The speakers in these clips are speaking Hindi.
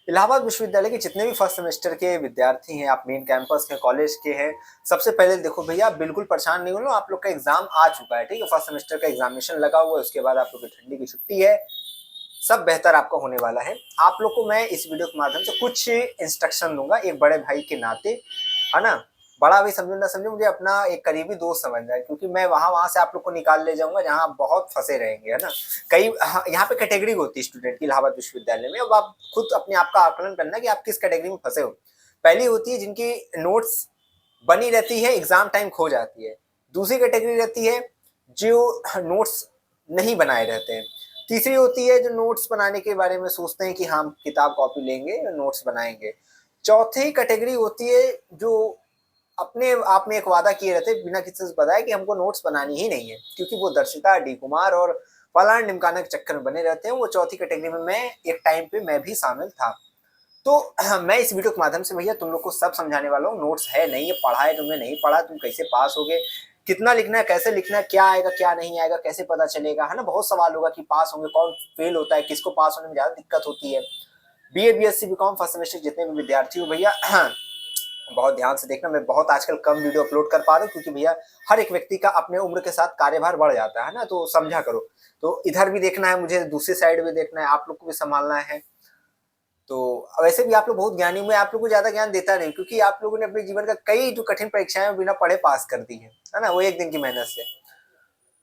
इलाहाबाद विश्वविद्यालय के जितने भी फर्स्ट सेमेस्टर के विद्यार्थी हैं, आप मेन कैंपस के कॉलेज के हैं, सबसे पहले देखो भैया, आप बिल्कुल परेशान नहीं हो लो, आप लोग का एग्जाम आ चुका है, ठीक है। फर्स्ट सेमेस्टर का एग्जामिनेशन लगा हुआ है, उसके बाद आप लोग की ठंडी की छुट्टी है, सब बेहतर आपका होने वाला है। आप लोग को मैं इस वीडियो के माध्यम से कुछ इंस्ट्रक्शन दूंगा एक बड़े भाई के नाते, है ना। बड़ा भी समझो ना समझो, मुझे अपना एक करीबी दोस्त समझना है, क्योंकि मैं वहां वहां से आप लोग को निकाल ले जाऊंगा जहां आप बहुत फंसे रहेंगे, है ना। कई यहाँ पे कैटेगरी होती है स्टूडेंट की इलाहाबाद विश्वविद्यालय में। अब आप खुद अपने आप का आकलन करना कि आप किस कैटेगरी में फंसे हो। पहली होती है जिनकी नोट्स बनी रहती है, एग्जाम टाइम खो जाती है। दूसरी कैटेगरी रहती है जो नोट्स नहीं बनाए रहते हैं। तीसरी होती है जो नोट्स बनाने के बारे में सोचते हैं कि हम किताब कॉपी लेंगे, नोट्स बनाएंगे। चौथी कैटेगरी होती है जो अपने आप में एक वादा किए रहते बिना किसी से बताए कि हमको नोट्स बनानी ही नहीं है, क्योंकि वो दर्शिता, डी कुमार और फलान ढिमकाना के चक्कर में बने रहते हैं। वो चौथी कैटेगरी में मैं एक टाइम पे मैं भी शामिल था। तो मैं इस वीडियो के माध्यम से भैया तुम लोग को सब समझाने वाला हूँ। नोट्स है नहीं है, पढ़ा है तुमने, नहीं पढ़ा, तुम कैसे पास होगे, कितना लिखना है, कैसे लिखना है, क्या आएगा क्या नहीं आएगा, कैसे पता चलेगा, है ना। बहुत सवाल होगा कि पास होंगे, कौन फेल होता है, किसको पास होने में ज्यादा दिक्कत होती है। BA, BSc, BCom first semester जितने भी विद्यार्थी हो भैया, बहुत ध्यान से देखना। मैं बहुत आजकल कम वीडियो अपलोड कर पा रहा हूँ, क्योंकि भैया हर एक व्यक्ति का अपने उम्र के साथ कार्यभार बढ़ जाता है ना, तो समझा करो। तो इधर भी देखना है मुझे, दूसरी साइड भी देखना है, आप लोग को भी संभालना है। तो वैसे भी आप लोग बहुत ज्ञानी, मैं आप लोग को ज्यादा ज्ञान देता नहीं, क्योंकि आप लोगों ने अपने जीवन का कई जो कठिन परीक्षाएं बिना पढ़े पास कर दी है ना, वो एक दिन की मेहनत से।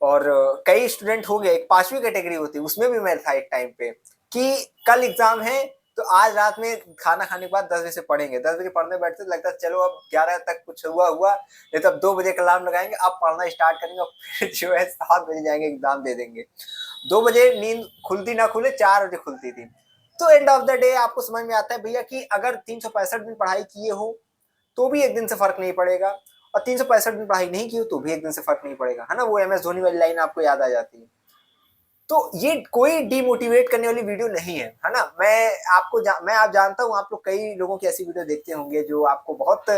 और कई स्टूडेंट हो गए, एक पांचवी कैटेगरी होती है, उसमें भी मैं था एक टाइम पे, कि कल एग्जाम है तो आज रात में खाना खाने के बाद 10 बजे से पढ़ेंगे। 10 बजे पढ़ने बैठते तो लगता है चलो अब 11 तक कुछ हुआ हुआ, नहीं तो अब 2 बजे का अलार्म लगाएंगे, अब पढ़ना स्टार्ट करेंगे, और फिर जो है 7 बजे जाएंगे एग्जाम दे देंगे। 2 बजे नींद खुलती ना खुले, 4 बजे खुलती थी। तो एंड ऑफ द डे आपको समझ में आता है भैया कि अगर 365 दिन पढ़ाई किए हो तो भी एक दिन से फर्क नहीं पड़ेगा, और 365 दिन पढ़ाई नहीं की हो तो भी एक दिन से फर्क नहीं पड़ेगा, है ना। वो एम एस धोनी वाली लाइन आपको याद आ जाती है। तो ये कोई डिमोटिवेट करने वाली वीडियो नहीं है ना। मैं आप जानता हूँ, आप लोग कई लोगों की ऐसी वीडियो देखते होंगे जो आपको बहुत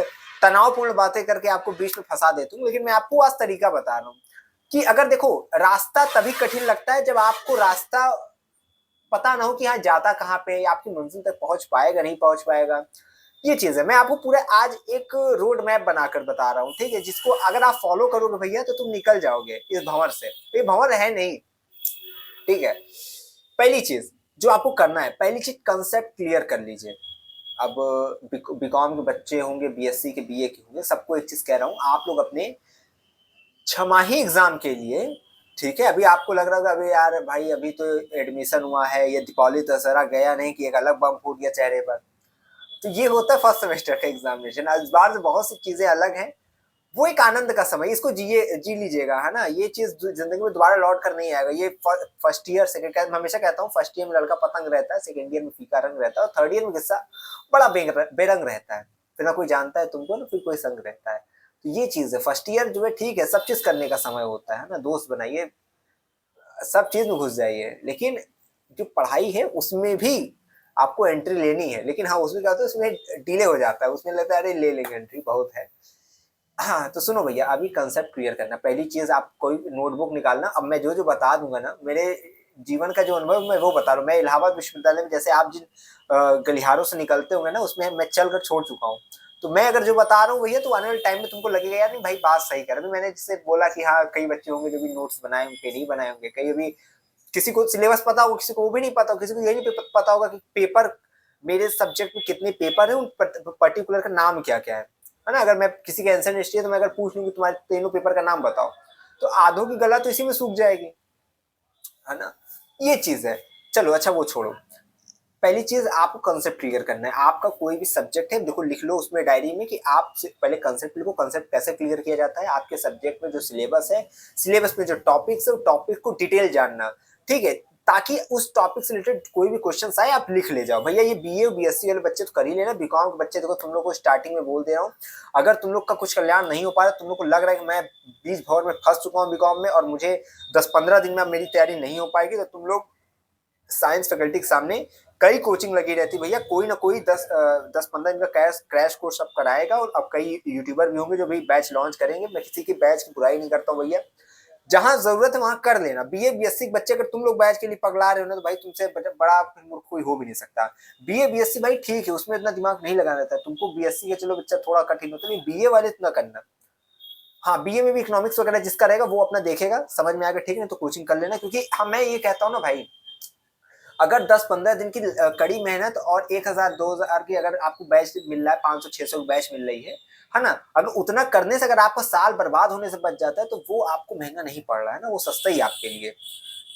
तनावपूर्ण बातें करके आपको बीच में फंसा देते हूँ, लेकिन मैं आपको आज तरीका बता रहा हूँ कि अगर देखो, रास्ता तभी कठिन लगता है जब आपको रास्ता पता ना हो कि हाँ जाता कहाँ पे, आपकी मंजिल तक पहुंच पाएगा नहीं पहुंच पाएगा। ये चीज है। मैं आपको पूरा आज एक रोड मैप बनाकर बता रहा हूँ, ठीक है, जिसको अगर आप फॉलो करोगे भैया तो तुम निकल जाओगे इस भंवर से। ये भंवर है नहीं, ठीक है। पहली चीज जो आपको करना है, पहली चीज कंसेप्ट क्लियर कर लीजिए। अब बीकॉम के बच्चे होंगे, बीएससी के, बीए के होंगे, सबको एक चीज कह रहा हूँ, आप लोग अपने छमाही एग्जाम के लिए, ठीक है, अभी आपको लग रहा होगा अभी यार भाई अभी तो एडमिशन हुआ है, ये दीपावली दशहरा गया नहीं कि एक अलग बम फूट गया चेहरे पर। तो ये होता है फर्स्ट सेमेस्टर का एग्जामिनेशन। इस बार से बहुत सी चीजें अलग हैं, वो एक आनंद का समय, इसको जी लीजिएगा, है ना। ये चीज जिंदगी में दोबारा लौट कर नहीं आएगा। ये फर्स्ट ईयर सेकंड मैं हमेशा कहता हूँ, फर्स्ट ईयर में लड़का पतंग रहता है, सेकंड ईयर में फीका रंग रहता है, और थर्ड ईयर में किस्सा बड़ा बेरंग रहता है। फिर ना कोई जानता है तुमको, ना फिर कोई संग रहता है। तो ये चीज है, फर्स्ट ईयर जो है ठीक है, सब चीज करने का समय होता है ना, दोस्त बनाइए, सब चीज में घुस जाइए, लेकिन जो पढ़ाई है उसमें भी आपको एंट्री लेनी है। लेकिन हाँ, उसमें क्या होता है, उसमें डिले हो जाता है, उसमें लगता है अरे ले लेंगे एंट्री, बहुत है। हाँ तो सुनो भैया, अभी कंसेप्ट क्लियर करना। पहली चीज, आप कोई नोटबुक निकालना। अब मैं जो जो बता दूंगा ना, मेरे जीवन का जो अनुभव मैं वो बता रहा हूँ। मैं इलाहाबाद विश्वविद्यालय में, जैसे आप जिन गलिहारों से निकलते होंगे ना, उसमें मैं चल कर छोड़ चुका हूँ। तो मैं अगर जो बता रहा हूँ भैया, तो आने वाले टाइम में तुमको लगेगा यार नहीं भाई बात सही कर। अभी मैंने जिससे बोला कि हाँ कई बच्चे होंगे जो भी नोट्स बनाए होंगे, नहीं बनाए होंगे, कई अभी किसी को सिलेबस पता होगा, किसी को वो भी नहीं पता होगा, किसी को ये नहीं पता होगा कि पेपर, मेरे सब्जेक्ट में कितने पेपर है, उन पर्टिकुलर का नाम क्या क्या है ना। अगर मैं किसी के आंसर हिस्ट्री है तो मैं अगर पूछ लूँ कि तुम्हारे तीनों पेपर का नाम बताओ, तो आधों की गला तो इसी में सूख जाएगी, है ना। ये चीज है। चलो अच्छा वो छोड़ो। पहली चीज आपको कंसेप्ट क्लियर करना है। आपका कोई भी सब्जेक्ट है, देखो लिख लो उसमें डायरी में कि आप पहले कंसेप्ट लिखो। कंसेप्ट कैसे क्लियर किया जाता है, आपके सब्जेक्ट में जो सिलेबस है, सिलेबस में जो टॉपिक्स है, टॉपिक को डिटेल जानना, ठीक है, ताकि उस टॉपिक से रिलेटेड कोई भी क्वेश्चन आए आप लिख ले जाओ। भैया ये बीए बीएससी वाले बच्चे तो कर ही लेना, बीकॉम के बच्चे देखो, तुम लोग को स्टार्टिंग में बोल दे रहा हूँ, अगर तुम लोग का कुछ कल्याण नहीं हो पा रहा, तुम लोग को लग रहा है कि मैं बीच भवर में फंस चुका हूँ बीकॉम में, और मुझे 10-15 दिन में मेरी तैयारी नहीं हो पाएगी, तो तुम लोग साइंस फैकल्टी के सामने कई कोचिंग लगी रहती भैया, कोई ना कोई 10-15 दिन का क्रैश कोर्स अब कराएगा। और अब कई यूट्यूबर भी होंगे जो भी बैच लॉन्च करेंगे। मैं किसी की बैच की बुराई नहीं करता हूँ भैया, जहां जरूरत है वहां कर लेना। बीए बीएससी के बच्चे अगर तुम लोग बैच के लिए पगला रहे हो ना, तो भाई तुमसे बड़ा मूर्ख कोई हो भी नहीं सकता। बीए बीएससी भाई ठीक है, उसमें इतना दिमाग नहीं लगाना रहता है तुमको। बीएससी का चलो बच्चा थोड़ा कठिन होता है, बीए वाले इतना करना। हाँ, बीए में भी इकोनॉमिक्स वगैरह जिसका रहेगा वो अपना देखेगा, समझ में आएगा ठीक है, तो कोचिंग कर लेना। क्योंकि हाँ, मैं ये कहता हूँ ना भाई, अगर 10-15 दिन की कड़ी मेहनत और 1000-2000 की अगर आपको बैच मिल रहा है, 500-600 की बैच मिल रही है ना, अगर उतना करने से अगर आपका साल बर्बाद होने से बच जाता है, तो वो आपको महंगा नहीं पड़ रहा है ना, वो सस्ता ही आपके लिए।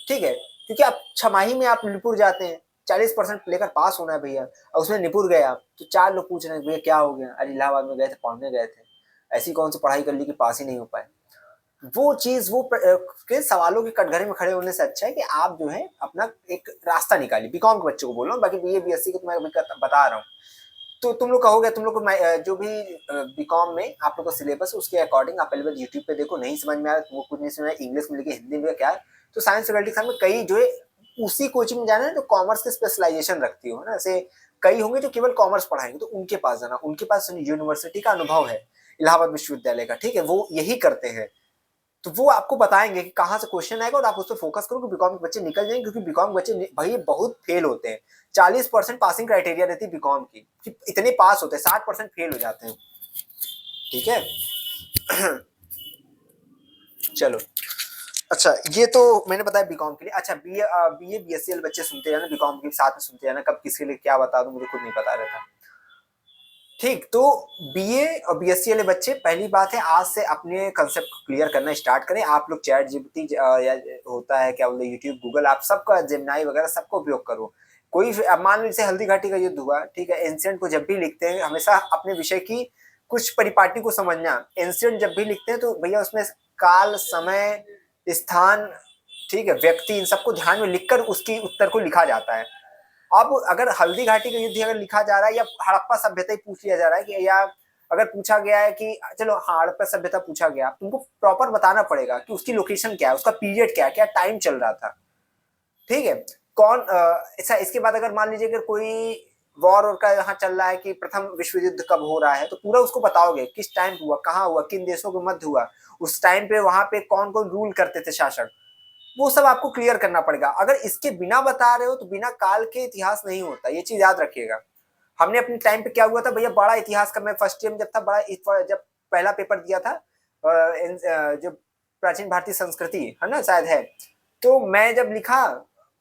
ठीक है, क्योंकि आप छमाही में आप निपुर जाते हैं, 40% लेकर पास होना है भैया, और उसमें निपुर गए आप, तो 4 लोग पूछ रहे हैं भैया क्या हो गया, अरे इलाहाबाद में गए थे, पढ़ने गए थे, ऐसी कौन सी पढ़ाई कर ली कि पास ही नहीं हो पाए। वो चीज वो के सवालों के कटघरे में खड़े होने से अच्छा है कि आप जो है अपना एक रास्ता निकालिए। बीकॉम के बच्चों को बोल रहा हूँ, बाकी बीए बीएससी को तो मैं बता रहा हूँ। तो तुम लोग कहोगे, तुम लोग को जो भी बीकॉम में आप लोग का सिलेबस है उसके अकॉर्डिंग आप पहले यूट्यूब पे देखो, नहीं समझ में आ रहा वो कुछ नहीं समझ, इंग्लिश में लिखे हिंदी में क्या है, तो साइंस फैकल्टी के सामने कई जो है उसी कोचिंग में जाना है जो कॉमर्स के स्पेशलाइजेशन रखती हो ना, ऐसे कई होंगे जो केवल कॉमर्स पढ़ाएंगे, तो उनके पास जाना, उनके पास यूनिवर्सिटी का अनुभव है, इलाहाबाद विश्वविद्यालय का, ठीक है, वो यही करते हैं। तो वो आपको बताएंगे कि कहाँ से क्वेश्चन आएगा और आप उस पर फोकस करो कि बीकॉम के बच्चे निकल जाएंगे, क्योंकि बीकॉम के बच्चे भाई बहुत फेल होते हैं। 40% पासिंग क्राइटेरिया रहती है बीकॉम की, कि इतने पास होते हैं, 60% फेल हो जाते हैं। ठीक है। चलो, अच्छा ये तो मैंने बताया बीकॉम के लिए। अच्छा, बीए बीएससी वाले बच्चे सुनते जाना, बीकॉम के साथ में सुनते जाना, कब किसके लिए क्या बता दूं मुझे खुद नहीं पता रहता। ठीक, तो बीए और बीएससी वाले बच्चे, पहली बात है आज से अपने कंसेप्ट को क्लियर करना स्टार्ट करें। आप लोग चैट जीपीटी या होता है क्या बोलते यूट्यूब गूगल, आप सबका जेमिनाई वगैरह सबका उपयोग करो। कोई अब मान लीजिए हल्दी घाटी का युद्ध हुआ, ठीक है, एंशिएंट को जब भी लिखते हैं हमेशा अपने विषय की कुछ परिपाटी को समझना। एंशिएंट जब भी लिखते हैं तो भैया उसमें काल, समय, स्थान, ठीक है, व्यक्ति, इन सबको ध्यान में लिखकर उसकी उत्तर को लिखा जाता है। अब अगर हल्दी घाटी का युद्ध अगर लिखा जा रहा है या हड़प्पा सभ्यता ही पूछ लिया जा रहा है कि, या अगर पूछा गया है कि चलो हाँ हड़प्पा सभ्यता पूछा गया, तुमको प्रॉपर बताना पड़ेगा कि उसकी लोकेशन क्या है, उसका पीरियड क्या है, क्या टाइम चल रहा था। ठीक है, कौन ऐसा, इसके बाद अगर मान लीजिए अगर कोई वॉर और का यहाँ चल रहा है कि प्रथम विश्व युद्ध कब हो रहा है, तो पूरा उसको बताओगे किस टाइम हुआ, कहाँ हुआ, किन देशों के मध्य हुआ, उस टाइम पे वहां पे कौन कौन रूल करते थे शासक, वो सब आपको क्लियर करना पड़ेगा। अगर इसके बिना बता रहे हो तो बिना काल के इतिहास नहीं होता, ये चीज याद रखिएगा। हमने अपने टाइम पे क्या हुआ था भैया, बड़ा इतिहास का, मैं फर्स्ट ईयर में जब था, जब पहला पेपर दिया था जो प्राचीन भारतीय संस्कृति है ना शायद है, तो मैं जब लिखा,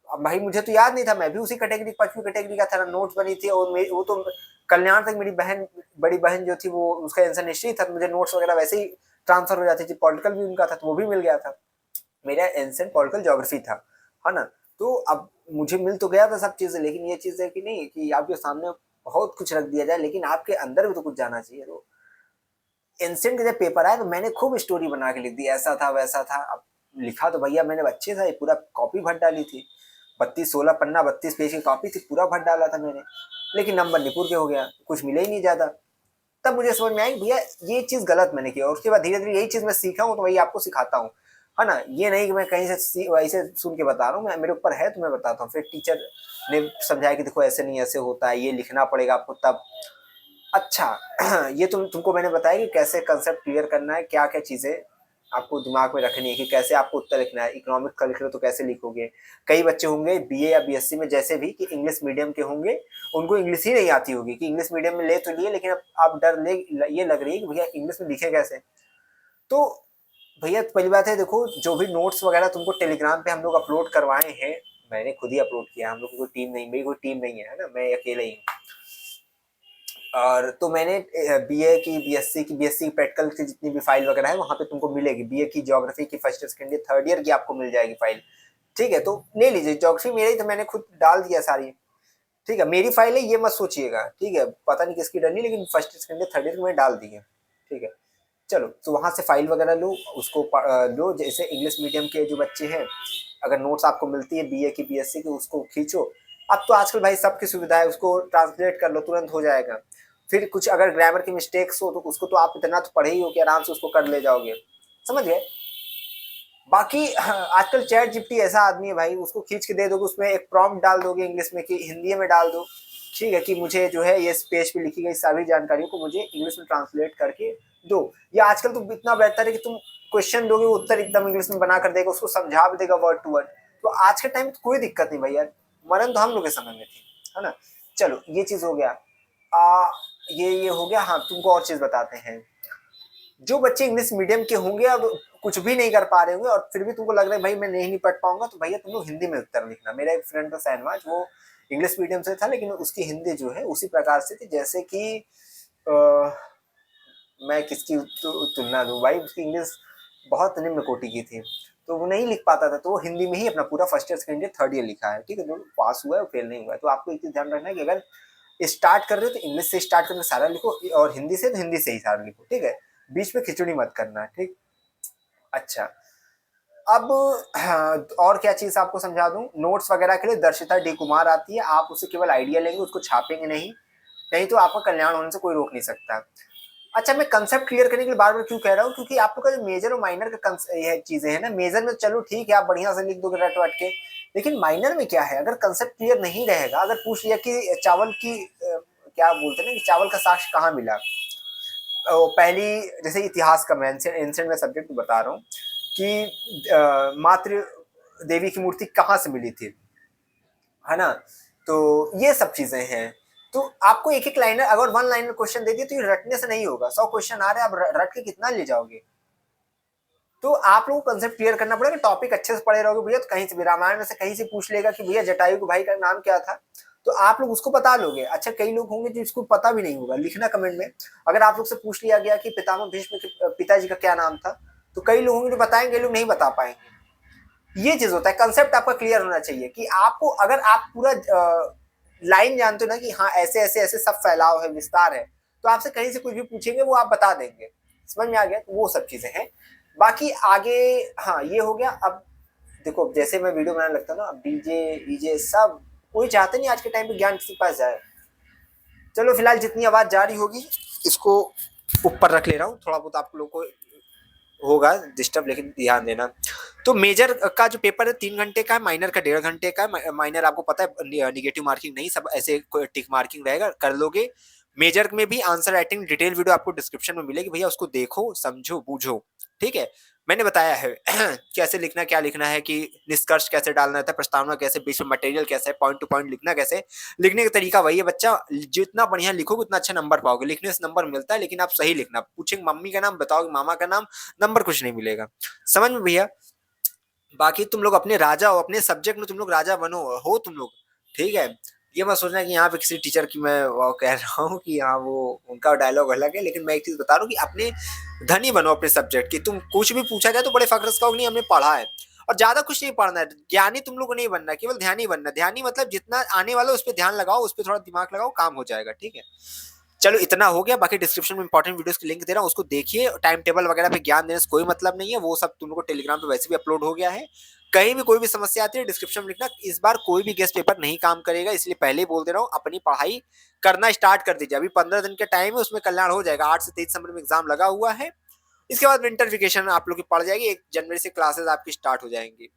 अब भाई मुझे तो याद नहीं था, मैं भी उसी कैटेगरी 5वीं कैटेगरी का था, नोट्स बनी थी, और वो तो कल्याण तक मेरी बहन, बड़ी बहन जो थी वो उसका आंसर हिस्ट्री था, तो मुझे नोट्स वगैरह वैसे ही ट्रांसफर हो जाती थी, पॉलिटिकल भी उनका था तो वो भी मिल गया था। मेरा एंशिएंट पॉलिटिकल ज्योग्राफी था, है ना। तो अब मुझे मिल तो गया था सब चीजें, लेकिन ये चीज है कि नहीं कि आपके सामने बहुत कुछ रख दिया जाए, लेकिन आपके अंदर भी तो कुछ जाना चाहिए। तो एंशिएंट का जब पेपर आया तो मैंने खूब स्टोरी बना के लिख दी, ऐसा था वैसा था। अब लिखा तो भैया मैंने अच्छे था, पूरा कॉपी भर डाली थी, 16 पन्ना 32 पेज की कॉपी थी, पूरा भर डाला था मैंने, लेकिन नंबर निपुर के हो गया, कुछ मिले ही नहीं ज्यादा। तब मुझे समझ में आई भैया ये चीज गलत मैंने की, और उसके बाद धीरे धीरे यही चीज मैं सीखा हूँ, तो वही आपको सिखाता हूँ, है ना। ये नहीं कि मैं कहीं से वैसे सुन के बता रहा हूँ, मैं मेरे ऊपर है तो मैं बताता हूँ। फिर टीचर ने समझाया कि देखो ऐसे नहीं ऐसे होता है, ये लिखना पड़ेगा आपको तब। अच्छा, ये तुमको मैंने बताया कि कैसे कंसेप्ट क्लियर करना है, क्या क्या चीजें आपको दिमाग में रखनी है, कि कैसे आपको उत्तर लिखना है। इकोनॉमिक का लिख रहे हो तो कैसे लिखोगे। कई बच्चे होंगे बीए या बीएससी में जैसे भी, कि इंग्लिश मीडियम के होंगे, उनको इंग्लिश ही नहीं आती होगी, कि इंग्लिश मीडियम में ले तो लिए, लेकिन अब आप डर ले ये लग रही है कि भैया इंग्लिश में लिखे कैसे। तो भैया पहली बात है, देखो जो भी नोट्स वगैरह तुमको टेलीग्राम पे हम लोग अपलोड करवाए हैं, मैंने खुद ही अपलोड किया, हम लोग की कोई टीम नहीं, मेरी कोई टीम नहीं है ना, मैं अकेले ही हूँ। और तो मैंने बीए की बीएससी की प्रैक्टिकल की जितनी भी फाइल वगैरह है वहां पे तुमको मिलेगी। बीए की ज्योग्राफी की first year second year third year की आपको मिल जाएगी फाइल। ठीक है, तो ले लीजिए, ज्योग्राफी मेरी तो मैंने खुद डाल दिया सारी। ठीक है, मेरी फाइल है, ये मत सोचिएगा, ठीक है, पता नहीं किसकी डलनी, लेकिन first year second year third year की मैंने डाल दी है। ठीक है, चलो, तो वहां से फाइल वगैरह लो, उसको लो। जैसे इंग्लिश मीडियम के जो बच्चे हैं, अगर नोट्स आपको मिलती है बीए की बीएससी की, उसको खींचो। अब तो आजकल भाई सबकी सुविधा है, उसको ट्रांसलेट कर लो, तुरंत हो जाएगा। फिर कुछ अगर ग्रामर की मिस्टेक्स हो तो उसको तो आप इतना तो पढ़े ही हो कि आराम से उसको कर ले जाओगे, समझ गए। बाकी आजकल चैट जीपीटी ऐसा आदमी है भाई, उसको खींच के दे दोगे, उसमें एक प्रॉम्प्ट डाल दोगे इंग्लिश में, कि हिंदी में डाल दो, ठीक है, कि मुझे जो है ये इस पेज पे लिखी गई सभी जानकारियों को मुझे इंग्लिश में ट्रांसलेट करके दो। या आजकल तो इतना बेहतर है कि तुम क्वेश्चन दोगे, उत्तर एकदम इंग्लिश में बना कर देगा, उसको समझा भी देगा वर्ड टू वर्ड। तो आज के टाइम में कोई दिक्कत नहीं भैया, मरण तो हम लोग के समय में थी, है ना। चलो ये चीज हो गया। ये हो गया। हाँ, तुमको और चीज बताते हैं। जो बच्चे इंग्लिश मीडियम के होंगे, अब कुछ भी नहीं कर पा रहे होंगे और फिर भी तुमको लग रहा है भाई मैं नहीं पढ़ पाऊंगा, तो भैया तुम लोग हिंदी में उत्तर लिखना। मेरा एक फ्रेंड था शहनवाज, वो इंग्लिश मीडियम से था, लेकिन उसकी हिंदी जो है उसी प्रकार से थी जैसे कि मैं किसकी तुलना दूं भाई, उसकी इंग्लिश बहुत निम्न कोटि की थी, तो वो नहीं लिख पाता था, तो वो हिंदी में ही अपना पूरा first year second year third year लिखा है, ठीक है। जो पास हुआ है वो फेल नहीं हुआ है। तो आपको एक चीज ध्यान रखना है कि अगर स्टार्ट कर रहे हो तो इंग्लिश से स्टार्ट करके सारा लिखो, और हिंदी से तो हिंदी से ही सारा लिखो, ठीक है। बीच में खिचड़ी मत करना, ठीक। अच्छा, अब हाँ, और क्या चीज आपको समझा दूं। नोट्स वगैरह के लिए दर्शिता डी कुमार आती है, आप उससे केवल आइडिया लेंगे, उसको छापेंगे नहीं, नहीं तो आपका कल्याण होने से कोई रोक नहीं सकता। अच्छा, मैं कंसेप्ट क्लियर करने के लिए बार बार क्यों कह रहा हूँ, क्योंकि आप लोग का जो मेजर और माइनर का यह चीजें है ना, मेजर में चलो ठीक है आप बढ़िया से लिख दोगे रट वट के, लेकिन माइनर में क्या है, अगर कंसेप्ट क्लियर नहीं रहेगा, अगर पूछ लिया कि चावल की क्या बोलते हैं ना, कि चावल का साक्ष्य कहाँ मिला, पहली जैसे इतिहास का मैं एंशिएंट में सब्जेक्ट बता रहा हूँ कि मातृ देवी की मूर्ति कहाँ से मिली थी, है ना। तो ये सब चीजें हैं। तो आपको एक एक लाइनर, अगर वन लाइनर क्वेश्चन दे दिए तो ये रटने से नहीं होगा। 100 क्वेश्चन आ रहे हैं, आप रट के कितना ले जाओगे। तो आप लोगों को कंसेप्ट क्लियर करना पड़ेगा। टॉपिक अच्छे से पढ़े रहोगे भैया तो कहीं से भी रामायण में से कहीं से पूछ लेगा कि भैया जटायु के भाई का नाम क्या था, तो आप लोग उसको बता लोगे। अच्छा, कई लोग होंगे जो इसको पता भी नहीं होगा, लिखना कमेंट में। अगर आप लोग से पूछ लिया गया कि पितामह भीष्म के पिताजी का क्या नाम था, तो कई लोग होंगे जो बताएंगे, लोग नहीं बता पाएंगे। ये चीज होता है, कंसेप्ट आपका क्लियर होना चाहिए कि आपको, अगर आप पूरा लाइन जानते हो ना कि हाँ ऐसे ऐसे ऐसे सब फैलाव है, विस्तार है, तो आपसे कहीं से कुछ भी पूछेंगे वो आप बता देंगे। समझ में आ गया। तो वो सब चीजें हैं। बाकी आगे, हाँ ये हो गया। अब देखो, जैसे मैं वीडियो बनाने लगता हूँ ना, अब डीजे वीजे सब कोई चाहते नहीं आज के टाइम पे ज्ञान किसी के पास जाए। चलो फिलहाल जितनी आवाज जा रही होगी इसको ऊपर रख ले रहा हूँ, थोड़ा बहुत आप लोग को होगा डिस्टर्ब, लेकिन ध्यान देना। तो मेजर का जो पेपर है 3 घंटे का है, माइनर का 1.5 घंटे का है। माइनर आपको पता है निगेटिव मार्किंग नहीं, सब ऐसे टिक मार्किंग रहेगा, कर लोगे। मेजर में भी आंसर राइटिंग डिटेल वीडियो आपको डिस्क्रिप्शन में मिलेगी भैया, उसको देखो समझो बूझो, ठीक है। मैंने बताया है कैसे लिखना, क्या लिखना है, कि निष्कर्ष कैसे डालना था, प्रस्तावना कैसे, बीच में मटेरियल कैसे, पॉइंट टू पॉइंट लिखना कैसे। लिखने का तरीका वही है बच्चा, जितना बढ़िया लिखोगे उतना अच्छा नंबर पाओगे। लिखने से नंबर मिलता है, लेकिन आप सही लिखना। पूछेंगे मम्मी का नाम बताओगे, मामा का नाम, नंबर कुछ नहीं मिलेगा। समझ में भैया। बाकी तुम लोग अपने राजा हो, अपने सब्जेक्ट में तुम लोग राजा बनो, हो तुम लोग, ठीक है। ये मत सोचना कि यहाँ पे किसी टीचर की मैं वो कह रहा हूँ कि हाँ वो उनका डायलॉग अलग है, लेकिन मैं एक चीज बता रहा हूँ कि अपने धनी बनो अपने सब्जेक्ट की। तुम कुछ भी पूछा जाए तो बड़े फख्र से कहो नहीं हमने पढ़ा है। और ज्यादा कुछ नहीं पढ़ना है, ज्ञानी तुम लोग को नहीं बनना, केवल ध्यानी बनना। ध्यानी मतलब जितना आने वाला उस पर ध्यान लगाओ, उस पर थोड़ा दिमाग लगाओ, काम हो जाएगा, ठीक है। चलो इतना हो गया। बाकी डिस्क्रिप्शन में इंपॉर्टेंट वीडियोस की लिंक दे रहा हूँ, उसको देखिए। टाइम टेबल वगैरह पे ज्ञान देने से कोई मतलब नहीं है, वो सब तुम लोग को टेलीग्राम पे वैसे भी अपलोड हो गया है। कहीं भी कोई भी समस्या आती है डिस्क्रिप्शन में लिखना। इस बार कोई भी गेस्ट पेपर नहीं काम करेगा, इसलिए पहले ही बोल दे रहा हूँ, अपनी पढ़ाई करना स्टार्ट कर दीजिए। अभी 15 दिन का टाइम है, उसमें कल्याण हो जाएगा। 8 से 23 दिसंबर में एग्जाम लगा हुआ है। इसके बाद विंटर वेकेशन आप लोग की पड़ जाएगी, 1 जनवरी से क्लासेस आपकी स्टार्ट हो जाएंगी,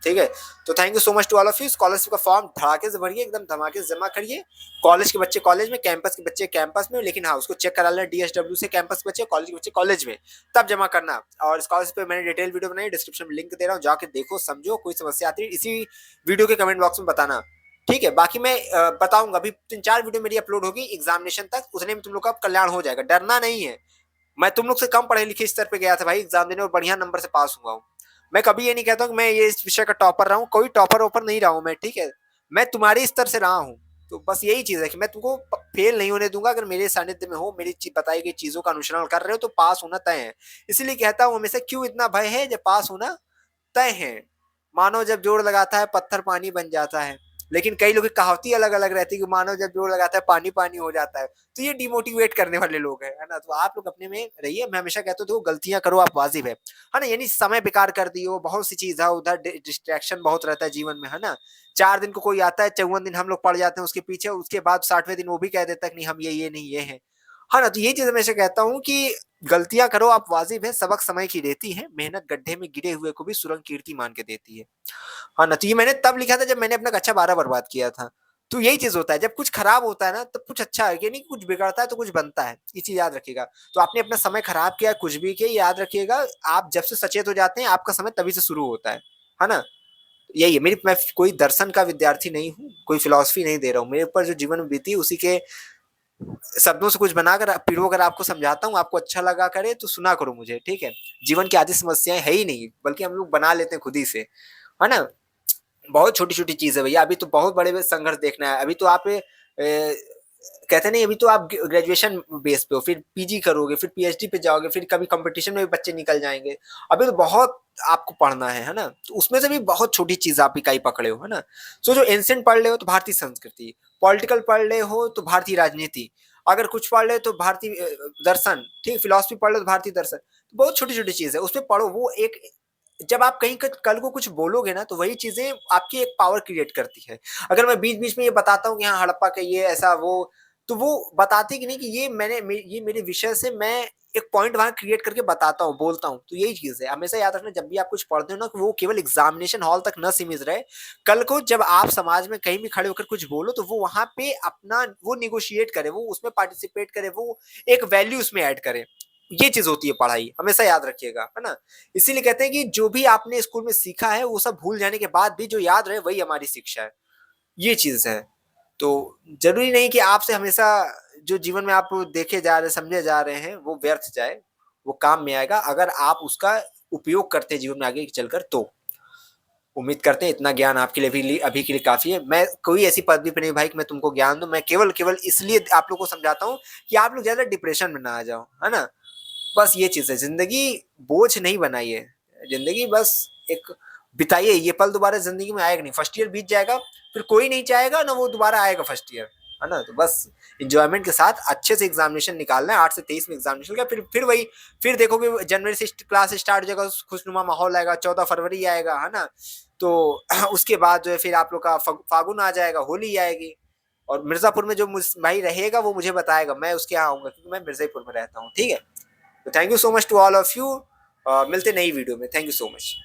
ठीक है। तो thank you so much to all of you. Scholarship का फॉर्म धड़ाके से भरिए, एकदम धमाके से जमा करिए। कॉलेज के बच्चे कॉलेज में, कैंपस के बच्चे कैंपस में, लेकिन हाँ उसको चेक करा लेना डीएसडब्ल्यू से, कैंपस के बच्चे, कॉलेज के बच्चे कॉलेज में, तब जमा करना। और स्कॉलरशिप पे मैंने डिटेल वीडियो बनाई, डिस्क्रिप्शन में लिंक दे रहा हूँ, जाके देखो समझो। कोई समस्या आती है इसी वीडियो के कमेंट बॉक्स में बताना, ठीक है। बाकी मैं बताऊंगा, अभी 3-4 वीडियो मेरी अपलोड होगी एग्जामिनेशन तक, उतने में तुम लोग का कल्याण हो जाएगा, डरना नहीं है। मैं तुम लोग से कम पढ़े लिखे स्तर पे गया था भाई एग्जाम देने, और बढ़िया नंबर से पास हुआ हूँ। मैं कभी ये नहीं कहता हूँ कि मैं ये इस विषय का टॉपर रहा हूँ, कोई टॉपर वॉपर नहीं रहा हूँ मैं, ठीक है। मैं तुम्हारे स्तर से रहा हूँ। तो बस यही चीज है कि मैं तुमको फेल नहीं होने दूंगा। अगर मेरे सानिध्य में हो, मेरी बताई गई चीजों का अनुसरण कर रहे हो, तो पास होना तय है। इसलिए कहता हूँ हमेशा, क्यों इतना भय है, जब पास होना तय है। मानो जब जोड़ लगाता है पत्थर पानी बन जाता है। लेकिन कई लोग की कहावती अलग अलग रहती है कि मानो जब जोड़ लगाता है पानी पानी हो जाता है। तो ये डिमोटिवेट करने वाले लोग हैं, है ना। तो आप लोग अपने में रहिए। मैं हमेशा कहता हूँ देखो, गलतियां करो आप वाजिब है ना। यानी समय बेकार कर दियो, बहुत सी चीज है उधर, डिस्ट्रैक्शन बहुत रहता है जीवन में, है ना। 4 दिन को कोई आता है, 54 दिन हम लोग पड़ जाते हैं उसके पीछे, उसके बाद 60वें दिन वो भी कह देता है कि नहीं हम ये नहीं ये है, हाँ ना। तो ये चीज हमेशा कहता हूँ कि गलतियां करो आप वाजिब है, सबक समय की देती है, मेहनत गड्ढे में गिरे हुए को भी सुरंग कीर्ति मान के देती है, हाँ ना। तो ये मैंने तब लिखा था जब मैंने अपना कक्षा 12 बर्बाद किया था। तो यही चीज होता है, जब कुछ खराब होता है ना तब कुछ अच्छा है, ये नहीं कि कुछ बिगड़ता है तो कुछ बनता है, ये चीज याद रखिएगा। तो आपने अपना समय खराब किया, कुछ भी किया, याद रखिएगा आप जब से सचेत हो जाते हैं आपका समय तभी से शुरू होता है ना। यही है मेरी, मैं कोई दर्शन का विद्यार्थी नहीं हूँ, कोई फिलॉसफी नहीं दे रहा हूँ, मेरे ऊपर जो जीवन में बीती उसी के शब्दों से कुछ बनाकर पिरो कर आपको समझाता हूँ, आपको अच्छा लगा करे तो सुना करो मुझे, ठीक है। जीवन की आधी समस्याएं है ही नहीं, बल्कि हम लोग बना लेते हैं खुद ही से, है ना। बहुत छोटी छोटी चीज है भैया, अभी तो बहुत बड़े बड़े संघर्ष देखना है। अभी तो आप कहते नहीं, अभी तो आप ग्रेजुएशन बेस पे हो, फिर पीजी करोगे, फिर पीएचडी पे जाओगे, फिर कभी कंपटीशन में भी बच्चे निकल जाएंगे। अभी तो बहुत आपको पढ़ना है ना। तो उसमें से भी बहुत छोटी चीज आप इकाई पकड़े हो, है ना। सो जो एंशिएंट पढ़ ले हो तो भारतीय संस्कृति, पॉलिटिकल पढ़ ले हो तो भारतीय राजनीति, अगर कुछ पढ़ ले तो भारतीय दर्शन, ठीक, फिलोसफी पढ़ लो तो भारतीय दर्शन। तो बहुत छोटी छोटी चीज है, उसमें पढ़ो। वो एक, जब आप कहीं कल को कुछ बोलोगे ना तो वही चीजें आपकी एक पावर क्रिएट करती है। अगर मैं बीच बीच में ये बताता हूँ कि हाँ हड़प्पा का ये ऐसा वो, तो वो बताती कि नहीं कि ये मेरे विषय से मैं एक पॉइंट वहां क्रिएट करके बताता हूँ, बोलता हूँ। तो यही चीज है, हमेशा याद रखना जब भी आप कुछ पढ़ते हो ना कि वो केवल एग्जामिनेशन हॉल तक न सीमित रहे। कल को जब आप समाज में कहीं भी खड़े होकर कुछ बोलो तो वो वहां पे अपना वो निगोशिएट करे, वो उसमें पार्टिसिपेट करे, वो एक वैल्यू उसमें ऐड करे। ये चीज होती है पढ़ाई, हमेशा याद रखिएगा, है ना। इसीलिए कहते हैं कि जो भी आपने स्कूल में सीखा है वो सब भूल जाने के बाद भी जो याद रहे वही हमारी शिक्षा है। ये चीज है। तो जरूरी नहीं कि आपसे हमेशा जो जीवन में आप देखे जा रहे, समझे जा रहे हैं वो व्यर्थ जाए। वो काम में आएगा अगर आप उसका उपयोग करते हैं जीवन में आगे चलकर। तो उम्मीद करते हैं इतना ज्ञान आपके लिए भी अभी के लिए काफी है। मैं कोई ऐसी पदवी पे नहीं भाई कि मैं तुमको ज्ञान दूं, मैं केवल केवल इसलिए आप लोग को समझाता हूँ कि आप लोग ज्यादा डिप्रेशन में ना आ जाओ, है ना। बस ये चीज है, जिंदगी बोझ नहीं बनाइए, जिंदगी बस एक बिताइए। ये पल दोबारा जिंदगी में आएगा नहीं, फर्स्ट ईयर बीत जाएगा, फिर कोई नहीं चाहेगा ना वो दोबारा आएगा फर्स्ट ईयर, है ना। तो बस इंजॉयमेंट के साथ अच्छे से एग्जामिनेशन निकालना है। 8 से 23 में एग्जामिनेशन का, फिर वही, फिर देखोगे जनवरी से क्लास स्टार्ट हो जाएगा, खुशनुमा माहौल आएगा, 14 फरवरी आएगा, है ना। तो उसके बाद जो है फिर आप लोग का फागुन आ जाएगा, होली आएगी। और मिर्जापुर में जो भाई रहेगा वो मुझे बताएगा, मैं उसके यहाँ आऊंगा क्योंकि मैं मिर्जापुर में रहता हूँ, ठीक है। तो thank you so much to all of you, मिलते नई वीडियो में। Thank you so much.